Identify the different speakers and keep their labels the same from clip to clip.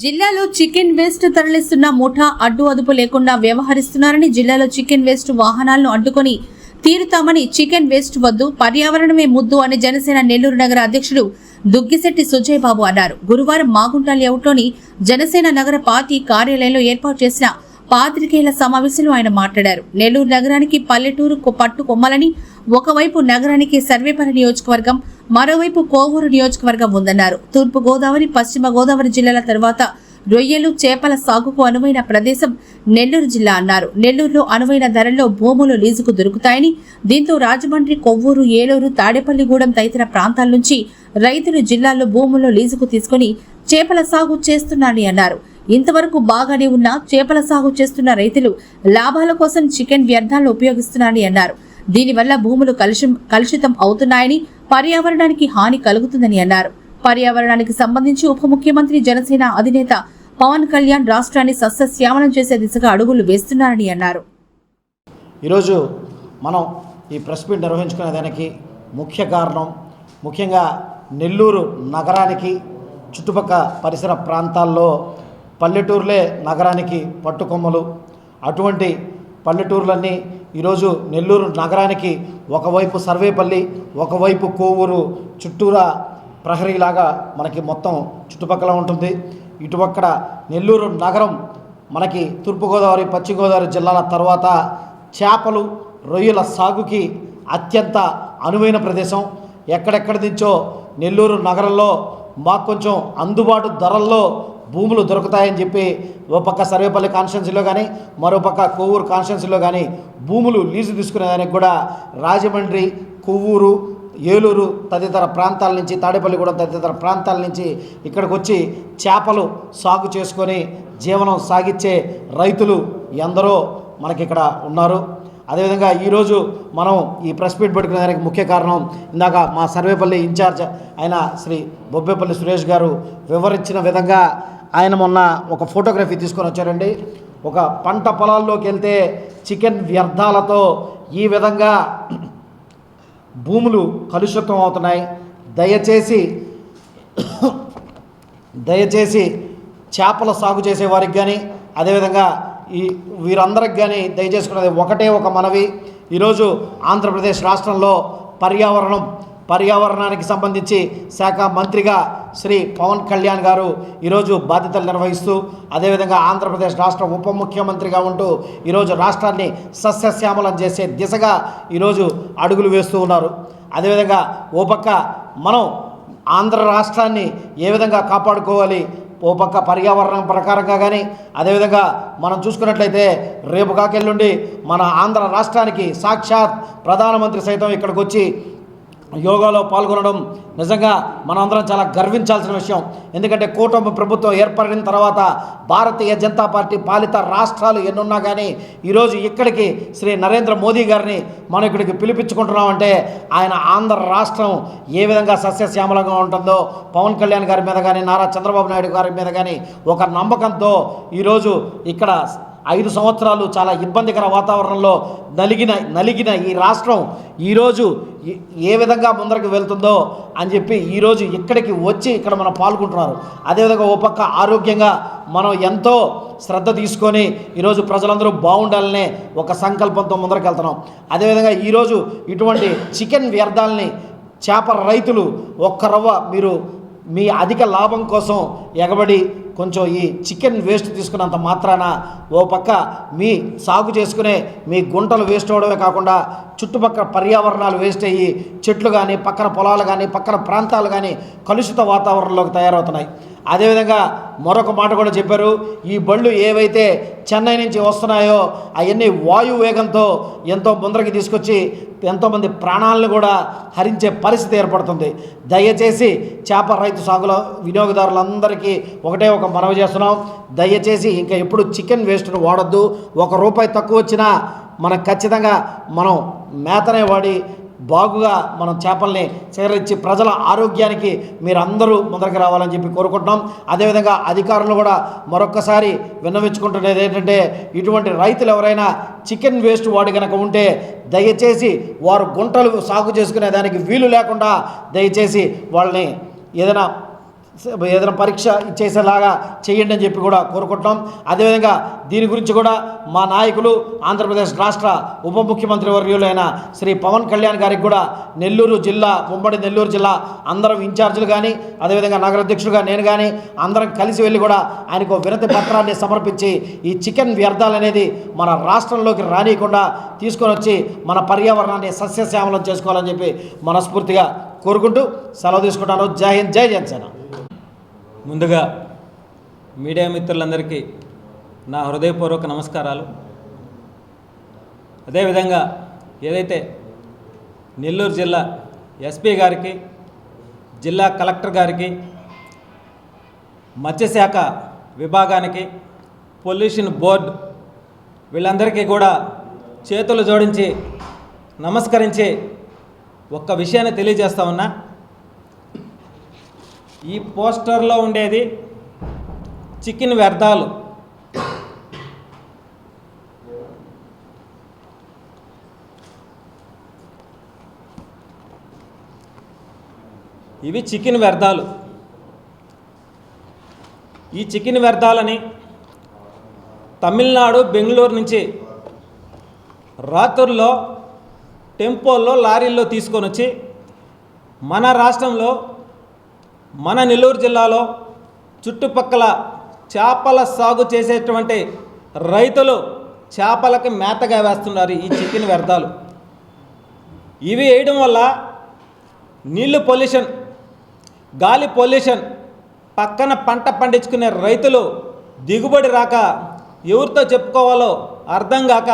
Speaker 1: జిల్లాలో chicken waste తరలిస్తున్న ముఠా అడ్డు అదుపు లేకుండా వ్యవహరిస్తున్నారని, జిల్లాలో చికెన్ వేస్ట్ వాహనాలను అడ్డుకొని తీరుతామని, చికెన్ వేస్ట్ వద్దు పర్యావరణమే ముద్దు అని జనసేన నెల్లూరు నగర అధ్యక్షుడు దుగ్గిశెట్టి సుజయ్ బాబు అన్నారు. గురువారం మాగుంట లేఅవుట్లోని జనసేన నగర పార్టీ కార్యాలయంలో ఏర్పాటు చేసిన పాత్రికేయుల సమావేశంలో ఆయన మాట్లాడారు. నెల్లూరు నగరానికి పల్లెటూరు పట్టు కొమ్మలని, ఒకవైపు నగరానికి సర్వేపల్లి నియోజకవర్గం, మరోవైపు కోవూరు నియోజకవర్గం ఉందన్నారు. తూర్పు గోదావరి, పశ్చిమ గోదావరి జిల్లాల తర్వాత రొయ్యలు, చేపల సాగుకు అనువైన ప్రదేశం నెల్లూరు జిల్లా అన్నారు. నెల్లూరులో అనువైన ధరల్లో భూములు లీజుకు దొరుకుతాయని, దీంతో రాజమండ్రి, కొవ్వూరు, ఏలూరు, తాడేపల్లిగూడెం తదితర ప్రాంతాల నుంచి రైతులు జిల్లాలో భూములు లీజుకు తీసుకుని చేపల సాగు చేస్తున్నారని అన్నారు. ఇంతవరకు బాగానే ఉన్న చేపల సాగు చేస్తున్న రైతులు లాభాల కోసం చికెన్ వ్యర్థాలను ఉపయోగిస్తున్నారని అన్నారు. దీనివల్ల భూములు కలుషితం అవుతున్నాయని, పర్యావరణానికి హాని కలుగుతుందని అన్నారు. పర్యావరణానికి సంబంధించి ఉప ముఖ్యమంత్రి, జనసేన అధినేత పవన్ కళ్యాణ్ రాష్ట్రాన్ని సస్యశ్యామలం చేసే దిశగా అడుగులు వేస్తున్నారని అన్నారు.
Speaker 2: ఈరోజు మనం ఈ ప్రెస్ మీట్ నిర్వహించుకునే దానికి ముఖ్య కారణం, ముఖ్యంగా నెల్లూరు నగరానికి చుట్టుపక్కల పరిసర ప్రాంతాల్లో పల్లెటూరులే నగరానికి పట్టుకొమ్మలు. అటువంటి పల్లెటూర్లన్నీ ఈరోజు నెల్లూరు నగరానికి ఒకవైపు సర్వేపల్లి, ఒకవైపు కోవూరు చుట్టూరా ప్రహరీలాగా మనకి మొత్తం చుట్టుపక్కల ఉంటుంది. ఇటుపక్కడ నెల్లూరు నగరం మనకి తూర్పుగోదావరి, పశ్చిమ గోదావరి జిల్లాల తర్వాత చేపలు, రొయ్యల సాగుకి అత్యంత అనువైన ప్రదేశం. ఎక్కడెక్కడి నుంచో నెల్లూరు నగరంలో మాకు కొంచెం అందుబాటు ధరల్లో భూములు దొరుకుతాయని చెప్పి ఓ పక్క సర్వేపల్లి కాన్స్టిట్యున్సీలో కానీ, మరోపక్క కోవూరు కాన్స్టిట్యున్సీలో కానీ భూములు లీజు తీసుకునేదానికి కూడా రాజమండ్రి, కొవ్వూరు, ఏలూరు తదితర ప్రాంతాల నుంచి, తాడేపల్లిగూడెం తదితర ప్రాంతాల నుంచి ఇక్కడికి వచ్చి చేపలు సాగు చేసుకొని జీవనం సాగించే రైతులు ఎందరో మనకి ఇక్కడ ఉన్నారు. అదేవిధంగా ఈరోజు మనం ఈ ప్రెస్ మీట్ పెట్టుకునే దానికి ముఖ్య కారణం, ఇందాక మా సర్వేపల్లి ఇన్ఛార్జ్ అయిన శ్రీ బొబ్బేపల్లి సురేష్ గారు వివరించిన విధంగా ఆయన మొన్న ఒక ఫోటోగ్రఫీ తీసుకొని వచ్చారండి. ఒక పంట పొలాల్లోకి వెళ్తే చికెన్ వ్యర్థాలతో ఈ విధంగా భూములు కలుషితం అవుతున్నాయి. దయచేసి చేపల సాగు చేసే వారికి కానీ, అదేవిధంగా వీరందరికి కానీ దయచేసుకున్నది ఒకటే ఒక మనవి. ఈరోజు ఆంధ్రప్రదేశ్ రాష్ట్రంలో పర్యావరణానికి సంబంధించి శాఖ మంత్రిగా శ్రీ పవన్ కళ్యాణ్ గారు ఈరోజు బాధ్యతలు నిర్వహిస్తూ, అదేవిధంగా ఆంధ్రప్రదేశ్ రాష్ట్ర ఉప ముఖ్యమంత్రిగా ఉంటూ ఈరోజు రాష్ట్రాన్ని సస్యశ్యామలం చేసే దిశగా ఈరోజు అడుగులు వేస్తూ ఉన్నారు. అదేవిధంగా ఓ పక్క మనం ఆంధ్ర రాష్ట్రాన్ని ఏ విధంగా కాపాడుకోవాలి, ఓ పక్క పర్యావరణం ప్రకారంగా కానీ, అదేవిధంగా మనం చూసుకున్నట్లయితే రేపు కాకెళ్ళుండి మన ఆంధ్ర రాష్ట్రానికి సాక్షాత్ ప్రధానమంత్రి సైతం ఇక్కడికి వచ్చి యోగాలో పాల్గొనడం నిజంగా మనందరం చాలా గర్వించాల్సిన విషయం. ఎందుకంటే కూటమి ప్రభుత్వం ఏర్పడిన తర్వాత భారతీయ జనతా పార్టీ పాలిత రాష్ట్రాలు ఎన్నున్నా కానీ ఈరోజు ఇక్కడికి శ్రీ నరేంద్ర మోదీ గారిని మనం ఇక్కడికి పిలిపించుకుంటున్నామంటే ఆయన ఆంధ్ర రాష్ట్రం ఏ విధంగా సస్యశ్యామలంగా ఉంటుందో పవన్ కళ్యాణ్ గారి మీద కానీ, నారా చంద్రబాబు నాయుడు గారి మీద కానీ ఒక నమ్మకంతో ఈరోజు ఇక్కడ 5 సంవత్సరాలు చాలా ఇబ్బందికర వాతావరణంలో నలిగిన ఈ రాష్ట్రం ఈరోజు ఏ విధంగా ముందరకు వెళ్తుందో అని చెప్పి ఈరోజు ఇక్కడికి వచ్చి ఇక్కడ మనం పాల్గొంటున్నారు. అదేవిధంగా ఓ పక్క ఆరోగ్యంగా మనం ఎంతో శ్రద్ధ తీసుకొని ఈరోజు ప్రజలందరూ బాగుండాలనే ఒక సంకల్పంతో ముందరకు వెళ్తున్నాం. అదేవిధంగా ఈరోజు ఇటువంటి చికెన్ వ్యర్థాలని చేపల రైతులు ఒక్క రవ్వ మీరు మీ అధిక లాభం కోసం ఎగబడి కొంచెం ఈ చికెన్ వేస్ట్ తీసుకున్నంత మాత్రాన ఓ పక్క మీ సాగు చేసుకునే మీ గుంటలు వేస్ట్ అవడమే కాకుండా చుట్టుపక్కల పర్యావరణాలు వేస్ట్ అయ్యి చెట్లు కానీ, పక్కన పొలాలు కానీ, పక్కన ప్రాంతాలు కానీ కలుషిత వాతావరణంలోకి తయారవుతున్నాయి. అదేవిధంగా మరొక మాట కూడా చెప్పారు, ఈ బళ్ళు ఏవైతే చెన్నై నుంచి వస్తున్నాయో అవన్నీ వాయు వేగంతో ఎంతో ముందరికి తీసుకొచ్చి ఎంతోమంది ప్రాణాలను కూడా హరించే పరిస్థితి ఏర్పడుతుంది. దయచేసి చేప రైతు సాగుల వినియోగదారులందరికీ ఒకటే ఒక మనవి చేస్తున్నాం, దయచేసి ఇంకా ఎప్పుడు చికెన్ వేస్ట్ను వాడొద్దు. ₹1 తక్కువ వచ్చినా మనకు ఖచ్చితంగా మనం మేతనే వాడి బాగుగా మనం చేపల్ని సేకరించి ప్రజల ఆరోగ్యానికి మీరందరూ ముందరికి రావాలని చెప్పి కోరుకుంటున్నాం. అదేవిధంగా అధికారులు కూడా మరొక్కసారి విన్నవించుకుంటున్నది ఏంటంటే, ఇటువంటి రైతులు ఎవరైనా చికెన్ వేస్ట్ వాడి కనుక ఉంటే దయచేసి వారు గుంటలు సాగు చేసుకునే దానికి వీలు లేకుండా దయచేసి వాళ్ళని ఏదైనా ఏదైనా పరీక్ష చేసేలాగా చేయండి అని చెప్పి కూడా కోరుకుంటున్నాం. అదేవిధంగా దీని గురించి కూడా మా నాయకులు ఆంధ్రప్రదేశ్ రాష్ట్ర ఉప ముఖ్యమంత్రి వర్యులైన శ్రీ పవన్ కళ్యాణ్ గారికి కూడా నెల్లూరు జిల్లా, ఉమ్మడి నెల్లూరు జిల్లా అందరం ఇన్ఛార్జీలు కానీ, అదేవిధంగా నగరాధ్యక్షుడుగా నేను కానీ అందరం కలిసి వెళ్ళి కూడా ఆయనకు వినతి పత్రాన్ని సమర్పించి ఈ చికెన్ వ్యర్థాలు అనేది మన రాష్ట్రంలోకి రానియకుండా తీసుకొని వచ్చి మన పర్యావరణాన్ని సస్యశ్యామలం చేసుకోవాలని చెప్పి మనస్ఫూర్తిగా కోరుకుంటూ సెలవు తీసుకుంటాను. జై హింద్, జై జనసేన.
Speaker 3: ముందుగా మీడియా మిత్రులందరికీ నా హృదయపూర్వక నమస్కారాలు. అదేవిధంగా ఏదైతే నెల్లూరు జిల్లా ఎస్పీ గారికి, జిల్లా కలెక్టర్ గారికి, మత్స్యశాఖ విభాగానికి, పొల్యూషన్ బోర్డు వీళ్ళందరికీ కూడా చేతులు జోడించి నమస్కరించి ఒక్క విషయాన్ని తెలియజేస్తా ఉన్నా. ఈ పోస్టర్లో ఉండేది చికెన్ వ్యర్థాలు. ఇవి చికెన్ వ్యర్థాలు. ఈ చికెన్ వ్యర్థాలని తమిళనాడు, బెంగళూరు నుంచి రాత్రుల్లో టెంపోల్లో, లారీల్లో తీసుకొని వచ్చి మన రాష్ట్రంలో, మన నెల్లూరు జిల్లాలో చుట్టుపక్కల చేపల సాగు చేసేటువంటి రైతులు చేపలకి మేతగా వేస్తున్నారు ఈ చికెన్ వ్యర్థాలు. ఇవి వేయడం వల్ల నీళ్ళు పొల్యూషన్, గాలి పొల్యూషన్, పక్కన పంట పండించుకునే రైతులు దిగుబడి రాక ఎవరితో చెప్పుకోవాలో అర్థం కాక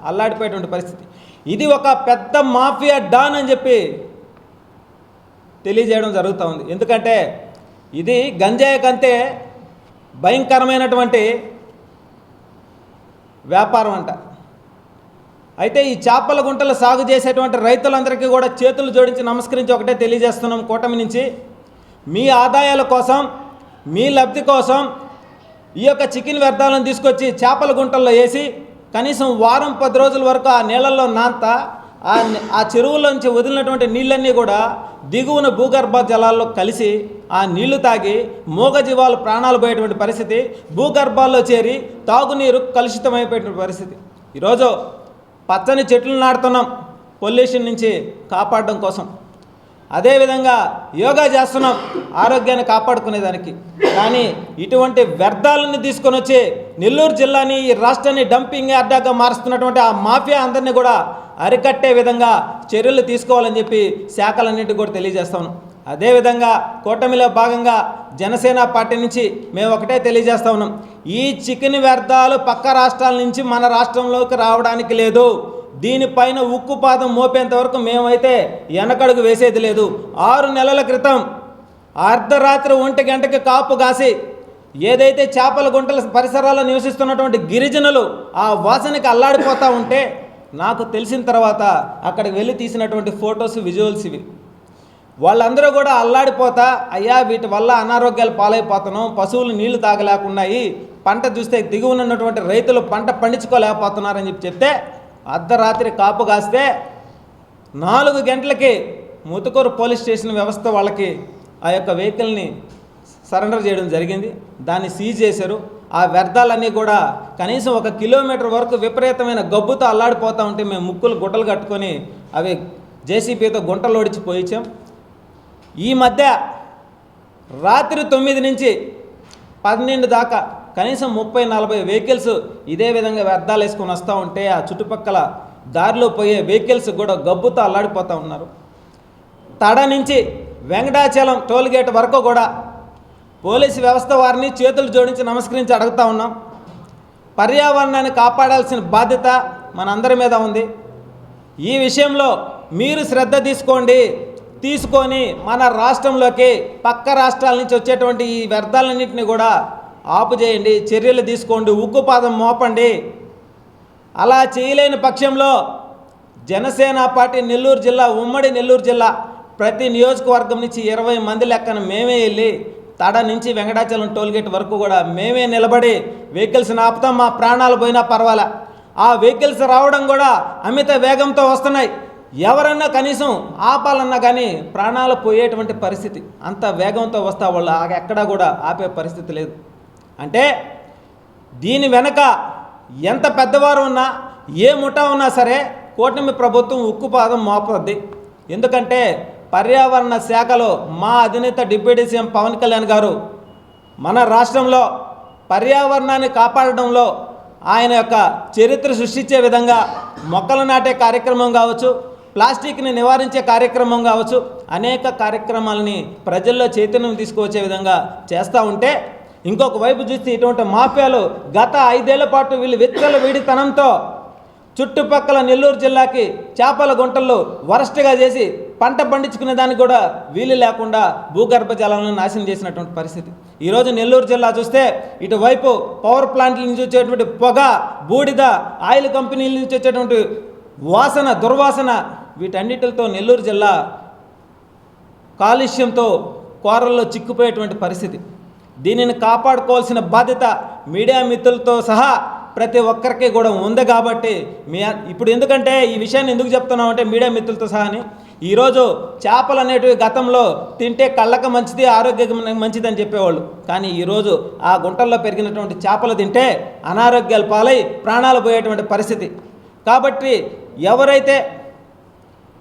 Speaker 3: అల్లాడిపోయేటువంటి పరిస్థితి. ఇది ఒక పెద్ద మాఫియా డాన్ అని చెప్పి తెలియజేయడం జరుగుతూ ఉంది. ఎందుకంటే ఇది గంజాయి కంటే భయంకరమైనటువంటి వ్యాపారం అంట. అయితే ఈ చేపల గుంటలు సాగు చేసేటువంటి రైతులందరికీ కూడా చేతులు జోడించి నమస్కరించి ఒకటే తెలియజేస్తున్నాం. కూటమి నుంచి మీ ఆదాయాల కోసం, మీ లబ్ధి కోసం ఈ యొక్క చికెన్ వ్యర్థాలను తీసుకొచ్చి చేపల గుంటల్లో వేసి కనీసం వారం 10 రోజుల వరకు ఆ నీళ్ళల్లో నాంతా ఆ చెరువులోంచి వదిలినటువంటి నీళ్ళన్నీ కూడా దిగువన భూగర్భ జలాల్లో కలిసి ఆ నీళ్లు తాగి మూగజీవాలు ప్రాణాలు పోయేటువంటి పరిస్థితి, భూగర్భాల్లో చేరి తాగునీరు కలుషితమైపోయేటువంటి పరిస్థితి. ఈరోజు పచ్చని చెట్లు నాటుతున్నాం పొల్యూషన్ నుంచి కాపాడడం కోసం. అదేవిధంగా యోగా చేస్తున్నాం ఆరోగ్యాన్ని కాపాడుకునేదానికి. కానీ ఇటువంటి వ్యర్థాలను తీసుకొని వచ్చి నెల్లూరు జిల్లాని, ఈ రాష్ట్రాన్ని డంపింగ్ అడ్డాగా మారుస్తున్నటువంటి ఆ మాఫియా అందరినీ కూడా అరికట్టే విధంగా చర్యలు తీసుకోవాలని చెప్పి శాఖలన్నింటికి కూడా తెలియజేస్తాను. అదేవిధంగా కూటమిలో భాగంగా జనసేన పార్టీ నుంచి మేము ఒకటే తెలియజేస్తా ఉన్నాం. ఈ చికెన్ వ్యర్థాలు పక్క రాష్ట్రాల నుంచి మన రాష్ట్రంలోకి రావడానికి లేదు. దీనిపైన ఉక్కుపాదం మోపేంత వరకు మేమైతే వెనకడుగు వేసేది లేదు. 6 నెలల క్రితం అర్ధరాత్రి 1 గంటకి కాపు కాసి ఏదైతే చేపల గుంటల పరిసరాల్లో నివసిస్తున్నటువంటి గిరిజనులు ఆ వాసనకి అల్లాడిపోతూ ఉంటే నాకు తెలిసిన తర్వాత అక్కడికి వెళ్ళి తీసినటువంటి ఫొటోస్, విజువల్స్ ఇవి. వాళ్ళందరూ కూడా అల్లాడిపోతా, అయ్యా వీటి వల్ల అనారోగ్యాలు పాలైపోతున్నాం, పశువులు నీళ్లు తాగలేకున్నాయి, పంట చూస్తే దిగువన ఉన్నటువంటి రైతులు పంట పండించుకోలేకపోతున్నారని చెప్తే అర్ధరాత్రి కాపు కాస్తే 4 గంటలకి ముతుకూరు పోలీస్ స్టేషన్ వ్యవస్థ వాళ్ళకి ఆ యొక్క వెహికల్ని సరెండర్ చేయడం జరిగింది. దాన్ని సీజ్ చేశారు. ఆ వ్యర్థాలన్నీ కూడా కనీసం 1 కిలోమీటర్ వరకు విపరీతమైన గబ్బుతో అల్లాడిపోతూ ఉంటే మేము ముక్కులు గుట్టలు కట్టుకొని అవి జేసీబీతో గుంటలు ఓడించి పోయించాం. ఈ మధ్య రాత్రి 9 నుంచి 12 దాకా కనీసం 30-40 వెహికల్స్ ఇదే విధంగా వ్యర్థాలు వేసుకొని వస్తూ ఉంటే ఆ చుట్టుపక్కల దారిలో పోయే వెహికల్స్ కూడా గబ్బుతో అల్లాడిపోతూ ఉన్నారు. తడ నుంచి వెంకటాచలం టోల్గేట్ వరకు కూడా పోలీసు వ్యవస్థ వారిని చేతులు జోడించి నమస్కరించి అడుగుతూ ఉన్నాం. పర్యావరణాన్ని కాపాడాల్సిన బాధ్యత మనందరి మీద ఉంది. ఈ విషయంలో మీరు శ్రద్ధ తీసుకొని మన రాష్ట్రంలోకి పక్క రాష్ట్రాల నుంచి వచ్చేటువంటి ఈ వ్యర్థాలన్నింటినీ కూడా ఆపు చేయండి, చర్యలు తీసుకోండి, ఉక్కుపాదం మోపండి. అలా చేయలేని పక్షంలో జనసేన పార్టీ నెల్లూరు జిల్లా, ఉమ్మడి నెల్లూరు జిల్లా ప్రతి నియోజకవర్గం నుంచి 20 మంది లెక్కన మేమే వెళ్ళి తడ నుంచి వెంకటాచలం టోల్గేట్ వరకు కూడా మేమే నిలబడి వెహికల్స్ని ఆపుతాం. మా ప్రాణాలు పోయినా పర్వాలే. ఆ వెహికల్స్ రావడం కూడా అమిత వేగంతో వస్తున్నాయి. ఎవరన్నా కనీసం ఆపాలన్నా కానీ ప్రాణాలు పోయేటువంటి పరిస్థితి, అంత వేగంతో వస్తా వాళ్ళు ఎక్కడా కూడా ఆపే పరిస్థితి లేదు. అంటే దీని వెనక ఎంత పెద్దవారు ఉన్నా, ఏ ముఠా ఉన్నా సరే కూటమి ప్రభుత్వం ఉక్కుపాదం మోపద్ది. ఎందుకంటే పర్యావరణ శాఖలో మా అధినేత డిప్యూటీ సీఎం పవన్ కళ్యాణ్ గారు మన రాష్ట్రంలో పర్యావరణాన్ని కాపాడడంలో ఆయన యొక్క చరిత్ర సృష్టించే విధంగా మొక్కలు నాటే కార్యక్రమం కావచ్చు, ప్లాస్టిక్ని నివారించే కార్యక్రమం కావచ్చు, అనేక కార్యక్రమాలని ప్రజల్లో చైతన్యం తీసుకువచ్చే విధంగా చేస్తూ ఉంటే, ఇంకొక వైపు చూస్తే ఇటువంటి మాఫియాలు గత 5 ఏళ్ల పాటు వీళ్ళు విచ్చల వీడితనంతో చుట్టుపక్కల నెల్లూరు జిల్లాకి చేపల గుంటల్లో వరస్ట్గా చేసి పంట పండించుకునే దానికి కూడా వీలు లేకుండా భూగర్భ జలాలను నాశనం చేసినటువంటి పరిస్థితి. ఈరోజు నెల్లూరు జిల్లా చూస్తే ఇటువైపు పవర్ ప్లాంట్ల నుంచి వచ్చేటువంటి పొగ, బూడిద, ఆయిల్ కంపెనీల నుంచి వచ్చేటువంటి వాసన, దుర్వాసన, వీటన్నిటితో నెల్లూరు జిల్లా కాలుష్యంతో కోరల్లో చిక్కుపోయేటువంటి పరిస్థితి. దీనిని కాపాడుకోవాల్సిన బాధ్యత మీడియా మిత్రులతో సహా ప్రతి ఒక్కరికి కూడా ఉంది. కాబట్టి ఇప్పుడు ఎందుకంటే ఈ విషయాన్ని ఎందుకు చెప్తున్నామంటే మీడియా మిత్రులతో సహా అని, ఈరోజు చేపలు అనేటివి గతంలో తింటే కళ్ళకు మంచిది, ఆరోగ్యానికి మంచిది అని చెప్పేవాళ్ళు. కానీ ఈరోజు ఆ గుంటల్లో పెరిగినటువంటి చేపలు తింటే అనారోగ్యాల పాలై ప్రాణాలు పోయేటువంటి పరిస్థితి. కాబట్టి ఎవరైతే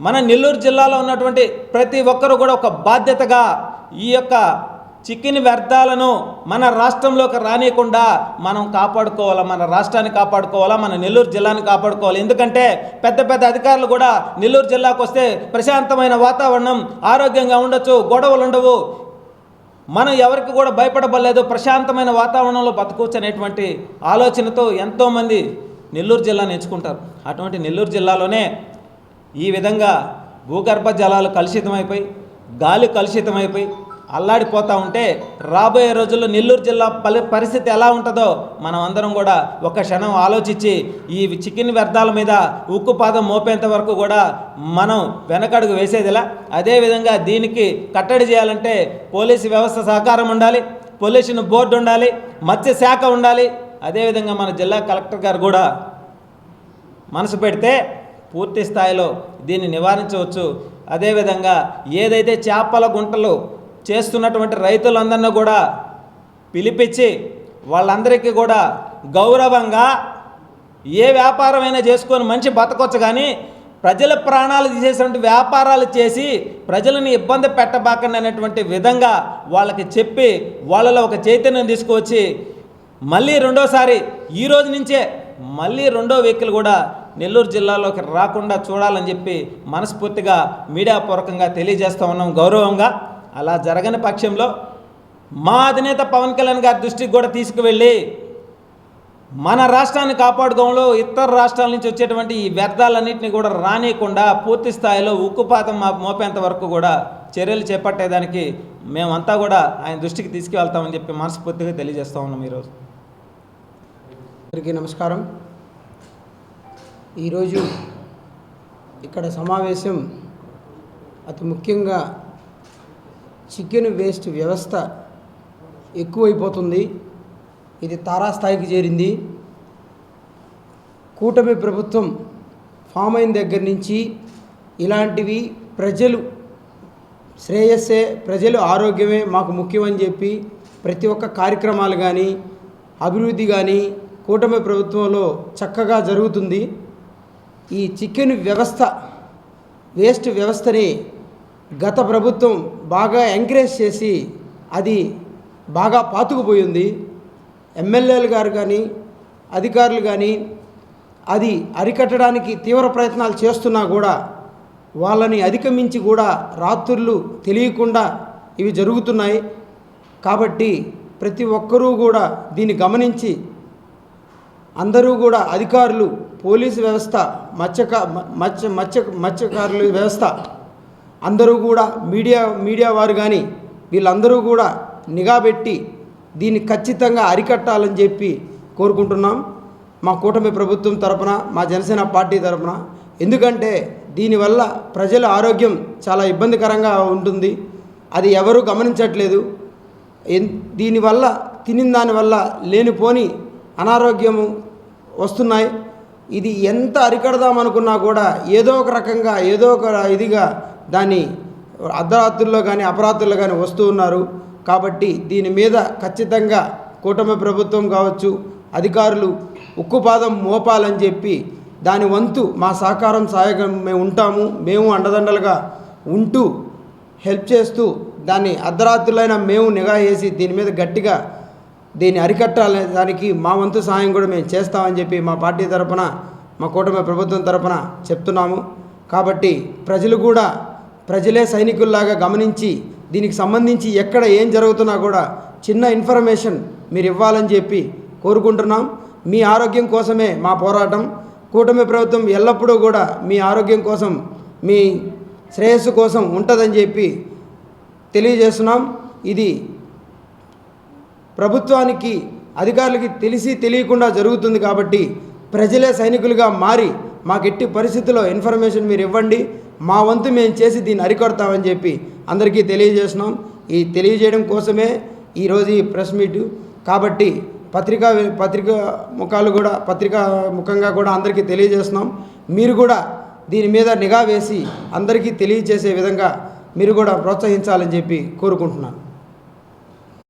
Speaker 3: మన నెల్లూరు జిల్లాలో ఉన్నటువంటి ప్రతి ఒక్కరూ కూడా ఒక బాధ్యతగా ఈ యొక్క చికెన్ వ్యర్థాలను మన రాష్ట్రంలోకి రానియకుండా మనం కాపాడుకోవాలా, మన రాష్ట్రాన్ని కాపాడుకోవాలా, మన నెల్లూరు జిల్లాని కాపాడుకోవాలి. ఎందుకంటే పెద్ద పెద్ద అధికారులు కూడా నెల్లూరు జిల్లాకు వస్తే ప్రశాంతమైన వాతావరణం, ఆరోగ్యంగా ఉండొచ్చు, గొడవలు ఉండవు, మనం ఎవరికి కూడా భయపడబడలేదు, ప్రశాంతమైన వాతావరణంలో బతకూచ్చు అనేటువంటి ఆలోచనతో ఎంతోమంది నెల్లూరు జిల్లాను ఎంచుకుంటారు. అటువంటి నెల్లూరు జిల్లాలోనే ఈ విధంగా భూగర్భ జలాలు కలుషితమైపోయి, గాలి కలుషితమైపోయి అల్లాడిపోతూ ఉంటే రాబోయే రోజుల్లో నెల్లూరు జిల్లా పరిస్థితి ఎలా ఉంటుందో మనం అందరం కూడా ఒక క్షణం ఆలోచించి ఈ చికెన్ వ్యర్థాల మీద ఉక్కుపాదం మోపేంత వరకు కూడా మనం వెనకడుగు వేసేదిలా. అదేవిధంగా దీనికి కట్టడి చేయాలంటే పోలీసు వ్యవస్థ సహకారం ఉండాలి, పొల్యూషన్ బోర్డు ఉండాలి, మత్స్య శాఖ ఉండాలి. అదేవిధంగా మన జిల్లా కలెక్టర్ గారు కూడా మనసు పెడితే పూర్తి స్థాయిలో దీన్ని నివారించవచ్చు. అదేవిధంగా ఏదైతే చేపల గుంటలు చేస్తున్నటువంటి రైతులందరినీ కూడా పిలిపించి వాళ్ళందరికీ కూడా గౌరవంగా ఏ వ్యాపారమైనా చేసుకొని మంచి బతకొచ్చు, కానీ ప్రజల ప్రాణాలు తీసేటువంటి వ్యాపారాలు చేసి ప్రజలను ఇబ్బంది పెట్టబాకండి అనేటువంటి విధంగా వాళ్ళకి చెప్పి వాళ్ళలో ఒక చైతన్యం తీసుకువచ్చి మళ్ళీ రెండోసారి ఈ రోజు నుంచే మళ్ళీ రెండో వెహికల్ కూడా నెల్లూరు జిల్లాలోకి రాకుండా చూడాలని చెప్పి మనస్ఫూర్తిగా మీడియా పూర్వకంగా తెలియజేస్తూ ఉన్నాం గౌరవంగా. అలా జరగని పక్షంలో మా అధినేత పవన్ కళ్యాణ్ గారి దృష్టికి కూడా తీసుకువెళ్ళి మన రాష్ట్రాన్ని కాపాడుకోవడంలో ఇతర రాష్ట్రాల నుంచి వచ్చేటువంటి ఈ వ్యర్థాలన్నింటినీ కూడా రానియకుండా పూర్తి స్థాయిలో ఉక్కుపాతం మోపేంత వరకు కూడా చర్యలు చేపట్టేదానికి మేమంతా కూడా ఆయన దృష్టికి తీసుకువెళ్తామని చెప్పి మనస్ఫూర్తిగా తెలియజేస్తూ ఉన్నాం. ఈరోజు
Speaker 4: అందరికీ నమస్కారం. ఈరోజు ఇక్కడ సమావేశం అతి ముఖ్యంగా చికెన్ వేస్ట్ వ్యవస్థ ఎక్కువైపోతుంది, ఇది తారాస్థాయికి చేరింది. కూటమి ప్రభుత్వం ఫామ్ అయిన దగ్గర నుంచి ఇలాంటివి ప్రజలు శ్రేయస్సే, ప్రజలు ఆరోగ్యమే మాకు ముఖ్యమని చెప్పి ప్రతి ఒక్క కార్యక్రమాలు కానీ అభివృద్ధి కానీ కూటమి ప్రభుత్వంలో చక్కగా జరుగుతుంది. ఈ చికెన్ వ్యవస్థ, వేస్ట్ వ్యవస్థని గత ప్రభుత్వం బాగా ఎంకరేజ్ చేసి అది బాగా పాతుకుపోయింది. ఎమ్మెల్యేలు గారు కానీ అధికారులు కానీ అది అరికట్టడానికి తీవ్ర ప్రయత్నాలు చేస్తున్నా కూడా వాళ్ళని అధిగమించి కూడా రాత్రులు తెలియకుండా ఇవి జరుగుతున్నాయి. కాబట్టి ప్రతి ఒక్కరూ కూడా దీన్ని గమనించి అందరూ కూడా అధికారులు, పోలీసు వ్యవస్థ, మత్స్యకారుల వ్యవస్థ అందరూ కూడా మీడియా వారు కానీ వీళ్ళందరూ కూడా నిఘా పెట్టి దీన్ని ఖచ్చితంగా అరికట్టాలని చెప్పి కోరుకుంటున్నాం మా కూటమి ప్రభుత్వం తరపున, మా జనసేన పార్టీ తరపున. ఎందుకంటే దీనివల్ల ప్రజల ఆరోగ్యం చాలా ఇబ్బందికరంగా ఉంటుంది, అది ఎవరూ గమనించట్లేదు. దీనివల్ల తినిన దానివల్ల లేనిపోని అనారోగ్యము వస్తున్నాయి. ఇది ఎంత అరికడదామనుకున్నా కూడా ఏదో ఒక రకంగా ఏదో ఒక ఇదిగా దాన్ని అర్ధరాత్రుల్లో కానీ అపరాత్రుల్లో కానీ వస్తూ ఉన్నారు. కాబట్టి దీని మీద ఖచ్చితంగా కూటమి ప్రభుత్వం కావచ్చు, అధికారులు ఉక్కుపాదం మోపాలని చెప్పి దాని వంతు మా సహకారం సహాయకం మేము ఉంటాము. మేము అండదండలుగా ఉంటూ హెల్ప్ చేస్తూ దాన్ని అర్ధరాత్రులైనా మేము నిఘా వేసి దీని మీద గట్టిగా దీన్ని అరికట్టాలనే దానికి మా వంతు సహాయం కూడా మేము చేస్తామని చెప్పి మా పార్టీ తరపున, మా కూటమి ప్రభుత్వం తరపున చెప్తున్నాము. కాబట్టి ప్రజలు కూడా ప్రజలే సైనికుల్లాగా గమనించి దీనికి సంబంధించి ఎక్కడ ఏం జరుగుతున్నా కూడా చిన్న ఇన్ఫర్మేషన్ మీరు ఇవ్వాలని చెప్పి కోరుకుంటున్నాం. మీ ఆరోగ్యం కోసమే మా పోరాటం. కూటమి ప్రభుత్వం ఎల్లప్పుడూ కూడా మీ ఆరోగ్యం కోసం, మీ శ్రేయస్సు కోసం ఉంటుందని చెప్పి తెలియజేస్తున్నాం. ఇది ప్రభుత్వానికి, అధికారులకి తెలిసి తెలియకుండా జరుగుతుంది. కాబట్టి ప్రజలే సైనికులుగా మారి మాకు ఎట్టి పరిస్థితుల్లో ఇన్ఫర్మేషన్ మీరు ఇవ్వండి, మా వంతు మేము చేసి దీన్ని అరికొడతామని చెప్పి అందరికీ తెలియజేస్తున్నాం. ఈ తెలియజేయడం కోసమే ఈరోజు ఈ ప్రెస్ మీటు. కాబట్టి పత్రికా ముఖంగా కూడా అందరికీ తెలియజేస్తున్నాం. మీరు కూడా దీని మీద నిఘా వేసి అందరికీ తెలియజేసే విధంగా మీరు కూడా ప్రోత్సహించాలని చెప్పి కోరుకుంటున్నాను.